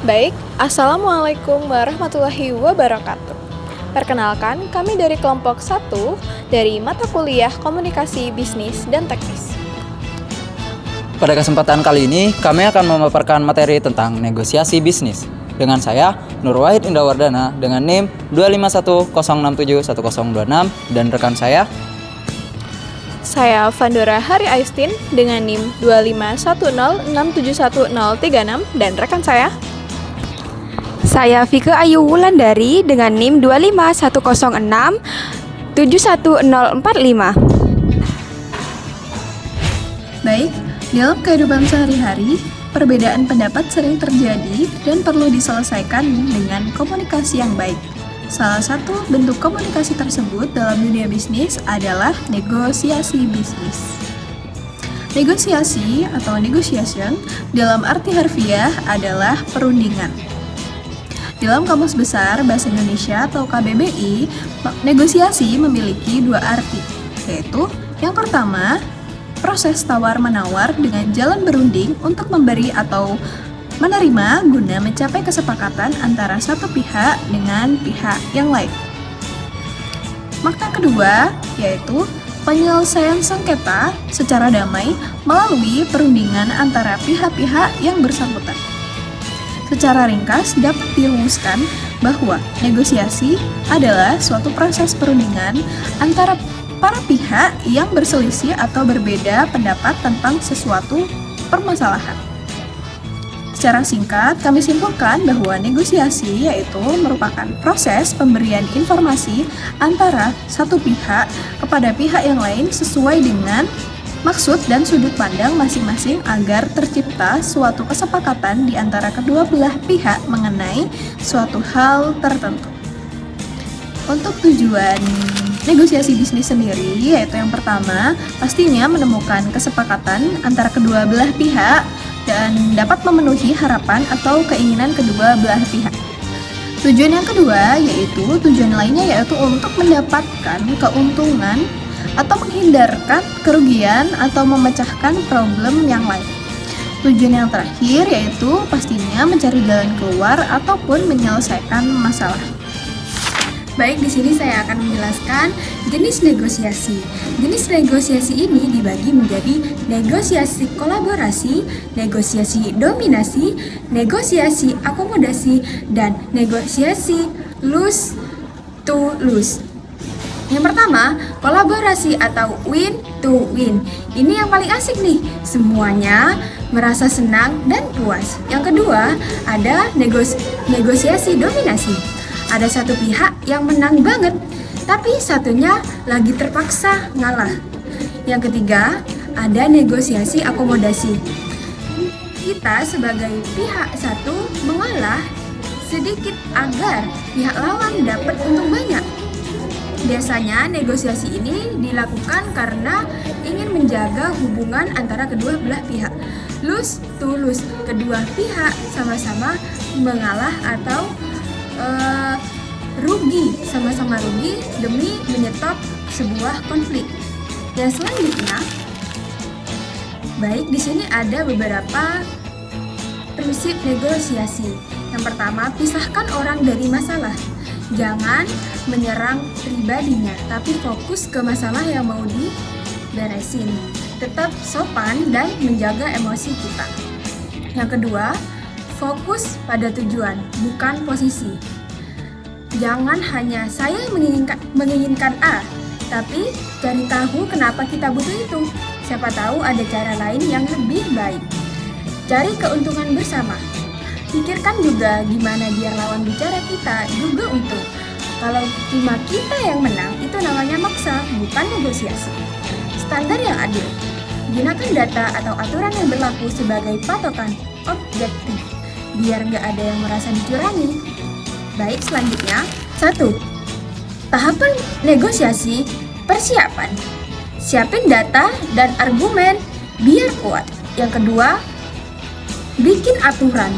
Baik, Assalamualaikum warahmatullahi wabarakatuh. Perkenalkan, kami dari kelompok 1 dari mata kuliah Komunikasi Bisnis dan Teknis. Pada kesempatan kali ini, kami akan memaparkan materi tentang negosiasi bisnis. Dengan saya, Nur Wahid Indawardana dengan NIM 251067126 dan rekan saya. Saya Vandora Hari Aistin dengan NIM 251067136 dan rekan Saya Vike Ayu Wulandari dengan NIM 25106 71045. Baik, dalam kehidupan sehari-hari, perbedaan pendapat sering terjadi dan perlu diselesaikan dengan komunikasi yang baik. Salah satu bentuk komunikasi tersebut dalam dunia bisnis adalah negosiasi bisnis. Negosiasi atau negotiation dalam arti harfiah adalah perundingan. Dalam Kamus Besar Bahasa Indonesia atau KBBI, negosiasi memiliki dua arti, yaitu yang pertama, proses tawar-menawar dengan jalan berunding untuk memberi atau menerima guna mencapai kesepakatan antara satu pihak dengan pihak yang lain. Makna kedua, yaitu penyelesaian sengketa secara damai melalui perundingan antara pihak-pihak yang bersangkutan. Secara ringkas dapat dirumuskan bahwa negosiasi adalah suatu proses perundingan antara para pihak yang berselisih atau berbeda pendapat tentang sesuatu permasalahan. Secara singkat, kami simpulkan bahwa negosiasi yaitu merupakan proses pemberian informasi antara satu pihak kepada pihak yang lain sesuai dengan maksud dan sudut pandang masing-masing agar tercipta suatu kesepakatan di antara kedua belah pihak mengenai suatu hal tertentu. Untuk tujuan negosiasi bisnis sendiri, yaitu yang pertama, pastinya menemukan kesepakatan antara kedua belah pihak dan dapat memenuhi harapan atau keinginan kedua belah pihak. Tujuan yang kedua, tujuan lainnya yaitu untuk mendapatkan keuntungan atau menghindarkan kerugian atau memecahkan problem yang lain. Tujuan yang terakhir yaitu pastinya mencari jalan keluar ataupun menyelesaikan masalah. Baik, di sini saya akan menjelaskan jenis negosiasi. Jenis negosiasi ini dibagi menjadi negosiasi kolaborasi, negosiasi dominasi, negosiasi akomodasi, dan negosiasi lose to lose. Yang pertama, kolaborasi atau win to win. Ini yang paling asik nih, semuanya merasa senang dan puas. Yang kedua, ada negosiasi dominasi. Ada satu pihak yang menang banget, tapi satunya lagi terpaksa ngalah. Yang ketiga, ada negosiasi akomodasi. Kita sebagai pihak satu mengalah sedikit agar pihak lawan dapat untung banyak. Biasanya negosiasi ini dilakukan karena ingin menjaga hubungan antara kedua belah pihak. Lose to lose, kedua pihak sama-sama mengalah atau sama-sama rugi demi menyetop sebuah konflik. Dan selanjutnya, baik di sini ada beberapa prinsip negosiasi. Yang pertama, pisahkan orang dari masalah. Jangan menyerang pribadinya, tapi fokus ke masalah yang mau diberesin. Tetap sopan dan menjaga emosi kita. Yang kedua, fokus pada tujuan, bukan posisi. Jangan hanya saya menginginkan A, tapi cari tahu kenapa kita butuh itu. Siapa tahu ada cara lain yang lebih baik. Cari keuntungan bersama. Pikirkan juga gimana biar lawan bicara kita juga untung. Kalau cuma kita yang menang, itu namanya maksa, bukan negosiasi. Standar yang adil. Gunakan data atau aturan yang berlaku sebagai patokan objektif, biar nggak ada yang merasa dicurangi. Baik, selanjutnya 1. Tahapan negosiasi persiapan. Siapin data dan argumen biar kuat. Yang kedua, bikin aturan.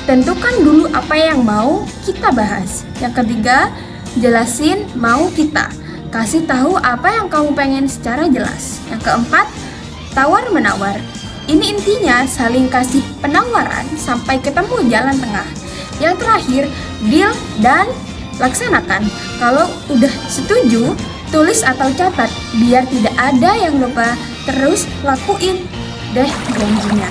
Tentukan dulu apa yang mau kita bahas. Yang ketiga, jelasin mau kita. Kasih tahu apa yang kamu pengen secara jelas. Yang keempat, tawar-menawar. Ini intinya saling kasih penawaran sampai ketemu jalan tengah. Yang terakhir, deal dan laksanakan. Kalau udah setuju, tulis atau catat biar tidak ada yang lupa. Terus lakuin deh janjinya.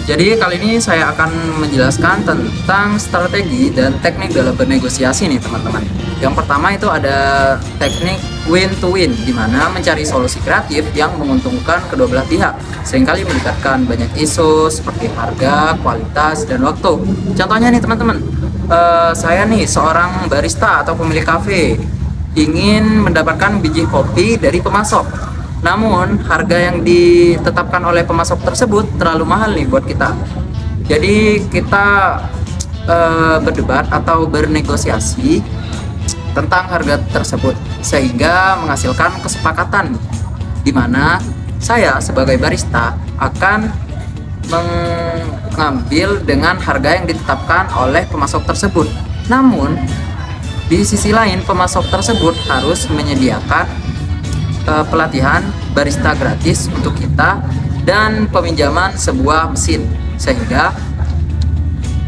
Jadi kali ini saya akan menjelaskan tentang strategi dan teknik dalam bernegosiasi nih teman-teman. Yang pertama itu ada teknik win to win, di mana mencari solusi kreatif yang menguntungkan kedua belah pihak. Seringkali melibatkan banyak isu seperti harga, kualitas, dan waktu. Contohnya nih teman-teman, saya nih seorang barista atau pemilik kafe ingin mendapatkan biji kopi dari pemasok. Namun harga yang ditetapkan oleh pemasok tersebut terlalu mahal nih buat kita. Jadi kita berdebat atau bernegosiasi tentang harga tersebut sehingga menghasilkan kesepakatan di mana saya sebagai barista akan mengambil dengan harga yang ditetapkan oleh pemasok tersebut. Namun di sisi lain pemasok tersebut harus menyediakan pelatihan barista gratis untuk kita dan peminjaman sebuah mesin sehingga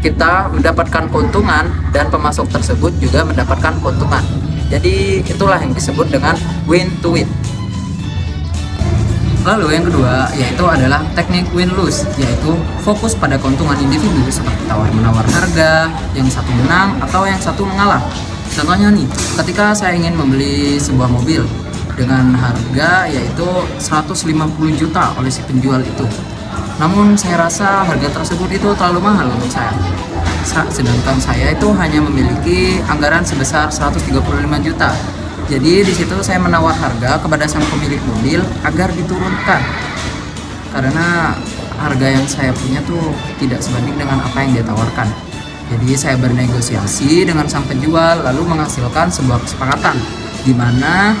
kita mendapatkan keuntungan dan pemasok tersebut juga mendapatkan keuntungan. Jadi itulah yang disebut dengan win to win. Lalu yang kedua yaitu adalah teknik win-lose, yaitu fokus pada keuntungan individu seperti tawar-menawar harga, yang satu menang atau yang satu mengalah. Contohnya nih, ketika saya ingin membeli sebuah mobil dengan harga yaitu 150 juta oleh si penjual itu. Namun saya rasa harga tersebut itu terlalu mahal untuk saya. Sedangkan saya itu hanya memiliki anggaran sebesar 135 juta. Jadi di situ saya menawar harga kepada sang pemilik mobil agar diturunkan. Karena harga yang saya punya tuh tidak sebanding dengan apa yang dia tawarkan. Jadi saya bernegosiasi dengan sang penjual lalu menghasilkan sebuah kesepakatan di mana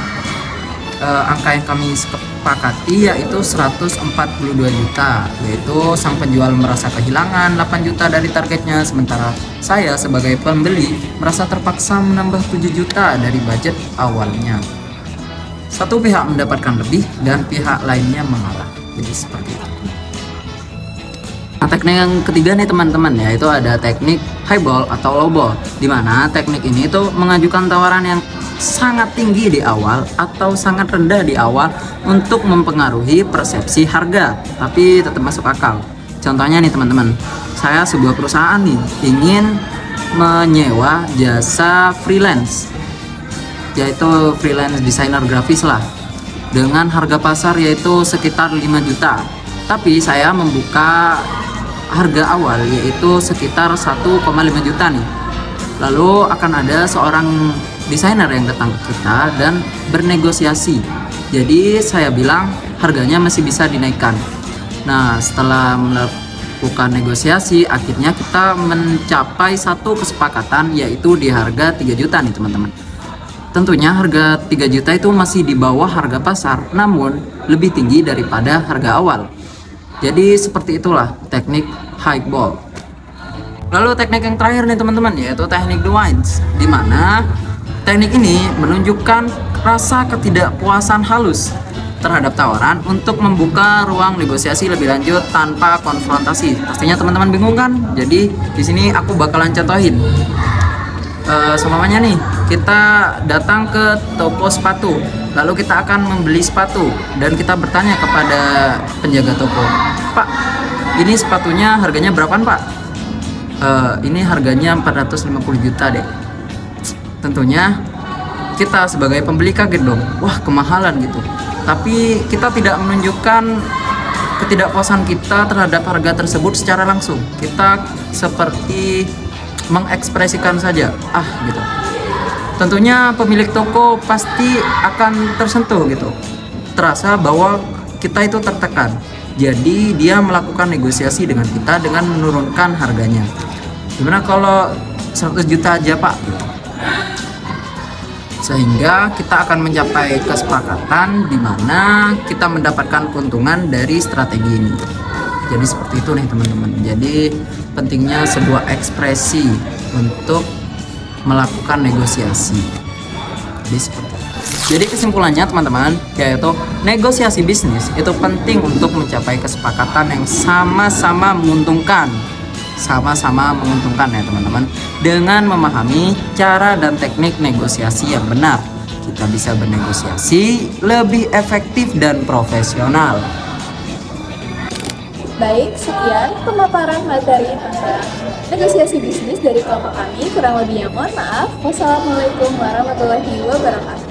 angka yang kami sepakati yaitu 142 juta, yaitu sang penjual merasa kehilangan 8 juta dari targetnya, sementara saya sebagai pembeli merasa terpaksa menambah 7 juta dari budget awalnya. Satu pihak mendapatkan lebih dan pihak lainnya mengalah. Jadi seperti itu. Nah, teknik yang ketiga nih teman-teman, yaitu ada teknik highball atau lowball, di mana teknik ini tuh mengajukan tawaran yang sangat tinggi di awal atau sangat rendah di awal untuk mempengaruhi persepsi harga, tapi tetap masuk akal. Contohnya nih teman-teman, saya sebuah perusahaan nih ingin menyewa jasa freelance, yaitu freelance desainer grafis lah, dengan harga pasar yaitu sekitar 5 juta. Tapi saya membuka harga awal yaitu sekitar 1,5 juta nih. Lalu akan ada seorang desainer yang datang ke kita dan bernegosiasi. Jadi saya bilang harganya masih bisa dinaikkan. Nah, setelah melakukan negosiasi, akhirnya kita mencapai satu kesepakatan yaitu di harga 3 juta nih teman-teman. Tentunya harga 3 juta itu masih di bawah harga pasar, namun lebih tinggi daripada harga awal. Jadi seperti itulah teknik highball. Lalu teknik yang terakhir nih teman-teman, yaitu teknik the wines, di mana teknik ini menunjukkan rasa ketidakpuasan halus terhadap tawaran untuk membuka ruang negosiasi lebih lanjut tanpa konfrontasi. Pastinya teman-teman bingung kan? Jadi di sini aku bakalan contohin. Semuanya nih, kita datang ke toko sepatu, lalu kita akan membeli sepatu dan kita bertanya kepada penjaga toko, "Pak, ini sepatunya harganya berapaan, Pak?" Ini harganya 450 juta deh. Tentunya kita sebagai pembeli kaget dong, wah kemahalan gitu. Tapi kita tidak menunjukkan ketidakpuasan kita terhadap harga tersebut secara langsung. Kita seperti mengekspresikan saja, gitu. Tentunya pemilik toko pasti akan tersentuh gitu. Terasa bahwa kita itu tertekan. Jadi dia melakukan negosiasi dengan kita dengan menurunkan harganya. Gimana kalau 100 juta aja, Pak? Sehingga kita akan mencapai kesepakatan di mana kita mendapatkan keuntungan dari strategi ini. Jadi seperti itu nih teman-teman. Jadi pentingnya sebuah ekspresi untuk melakukan negosiasi. Jadi seperti itu. Jadi kesimpulannya teman-teman, yaitu negosiasi bisnis itu penting untuk mencapai kesepakatan yang sama-sama menguntungkan. Sama-sama menguntungkan ya teman-teman. Dengan memahami cara dan teknik negosiasi yang benar, kita bisa bernegosiasi lebih efektif dan profesional. Baik, sekian pemaparan materi tentang negosiasi bisnis dari kelompok kami. Kurang lebihnya mohon maaf. Wassalamualaikum warahmatullahi wabarakatuh.